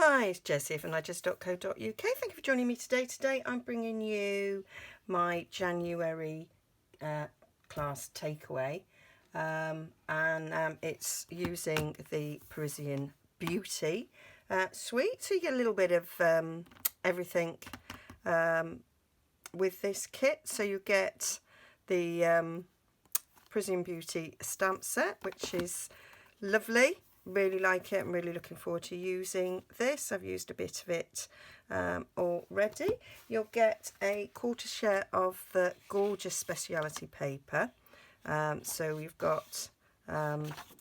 Hi, it's Jessie from Nigezza.co.uk. Thank you for joining me today. Today I'm bringing you my January class takeaway, and it's using the Parisian Beauty suite. So you get a little bit of everything with this kit. So you get the Parisian Beauty stamp set, which is lovely. Really like it. I'm really looking forward to using this. I've used a bit of it already. You'll get a quarter share of the gorgeous speciality paper. So we've got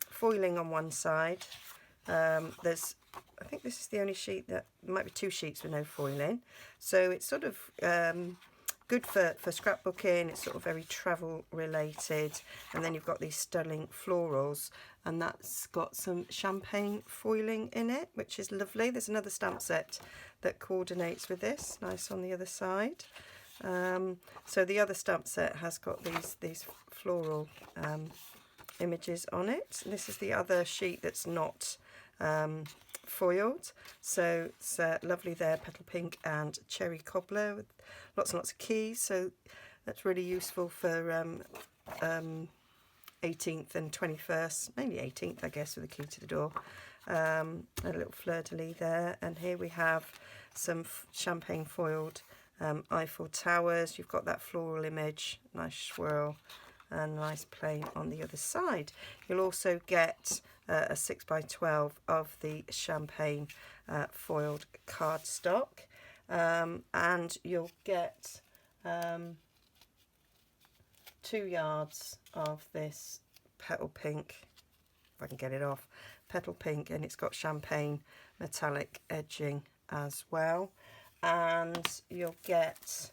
foiling on one side. I think this is the only sheet that might be two sheets with no foiling. So it's sort of good for scrapbooking. It's sort of very travel related. And then you've got these stunning florals, and that's got some champagne foiling in it, which is lovely. There's another stamp set that coordinates with this, nice on the other side. So the other stamp set has got these floral images on it. This is the other sheet that's not foiled, so it's lovely there, petal pink and cherry cobbler with lots and lots of keys. So that's really useful for 18th and 21st, mainly 18th I guess, with a key to the door. A little fleur-de-lis there, and here we have some champagne foiled Eiffel Towers. You've got that floral image, nice swirl and nice plain on the other side. You'll also get a 6x12 of the champagne foiled cardstock, and you'll get 2 yards of this petal pink, if I can get it off, petal pink, and it's got champagne metallic edging as well. And you'll get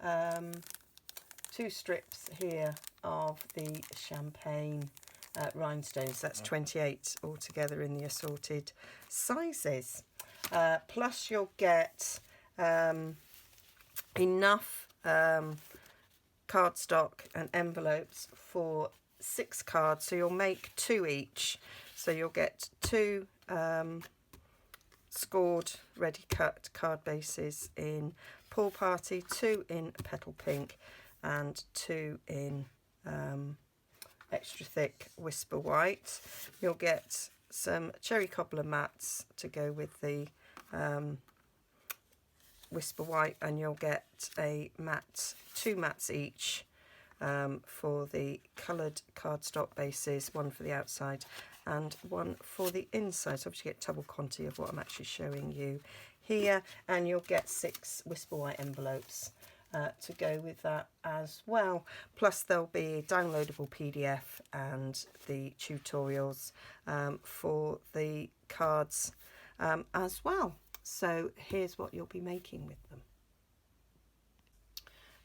2 strips here of the champagne rhinestones. That's 28 altogether in the assorted sizes. Plus you'll get enough cardstock and envelopes for 6 cards, so you'll make 2 each. So you'll get 2 scored ready cut card bases in Pool Party, 2 in Petal Pink, and 2 in extra thick Whisper White. You'll get some cherry cobbler mats to go with the Whisper White, and you'll get a mat, 2 mats each for the coloured cardstock bases, 1 for the outside and 1 for the inside. So obviously you get double quantity of what I'm actually showing you here, and you'll get 6 Whisper White envelopes to go with that as well. Plus there'll be a downloadable PDF and the tutorials for the cards as well. So here's what you'll be making with them.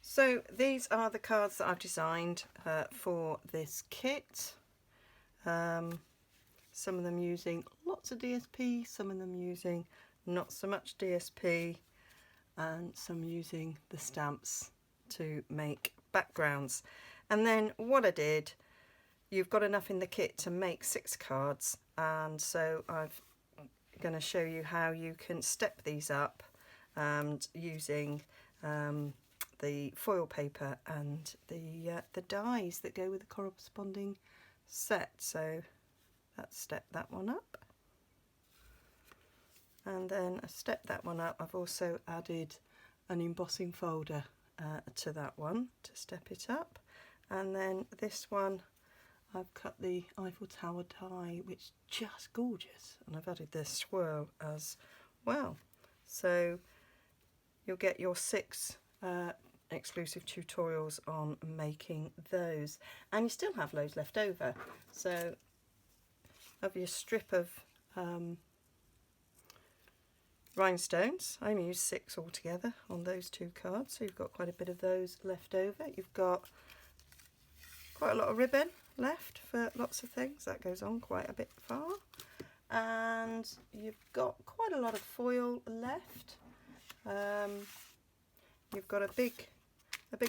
So these are the cards that I've designed for this kit. Some of them using lots of DSP, some of them using not so much DSP, and some using the stamps to make backgrounds. And then what I did, you've got enough in the kit to make 6 cards, and so I'm going to show you how you can step these up and using the foil paper and the dies that go with the corresponding set. So let's step that one up, and then I step that one up. I've also added an embossing folder to that one to step it up, and then this one I've cut the Eiffel Tower die, which is just gorgeous, and I've added the swirl as well. So you'll get your 6 exclusive tutorials on making those, and you still have loads left over. So of your strip of rhinestones, I only used 6 altogether on those 2 cards, so you've got quite a bit of those left over. You've got quite a lot of ribbon left for lots of things, that goes on quite a bit far, and you've got quite a lot of foil left. You've got a big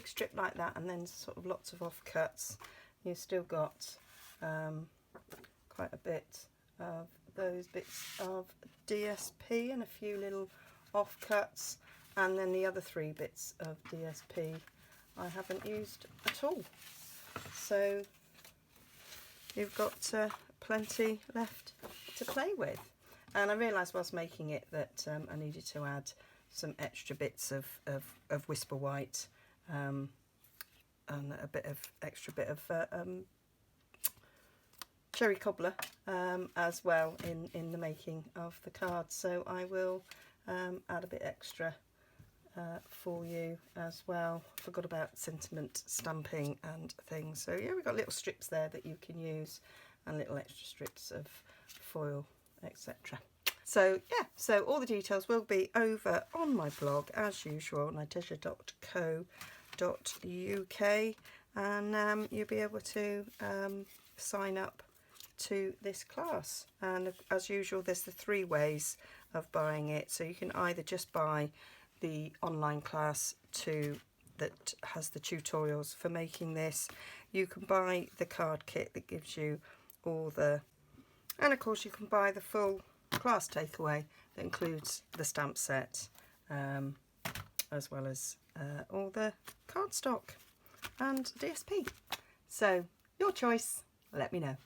strip like that, and then sort of lots of offcuts. You've still got quite a bit of those bits of DSP and a few little offcuts, and then the other 3 bits of DSP I haven't used at all. So you've got plenty left to play with. And I realised whilst making it that I needed to add some extra bits of Whisper White and a extra bit of cherry cobbler as well in the making of the card. So I will add a bit extra for you as well. Forgot about sentiment stamping and things. So yeah, we've got little strips there that you can use and little extra strips of foil, etc. So yeah, so all the details will be over on my blog as usual, nigezza.co.uk, and you'll be able to sign up to this class. And as usual, there's the 3 ways of buying it. So you can either just buy the online class that has the tutorials for making this. You can buy the card kit that gives you all the, and of course you can buy the full class takeaway that includes the stamp set, as well as all the cardstock and DSP. So your choice, let me know.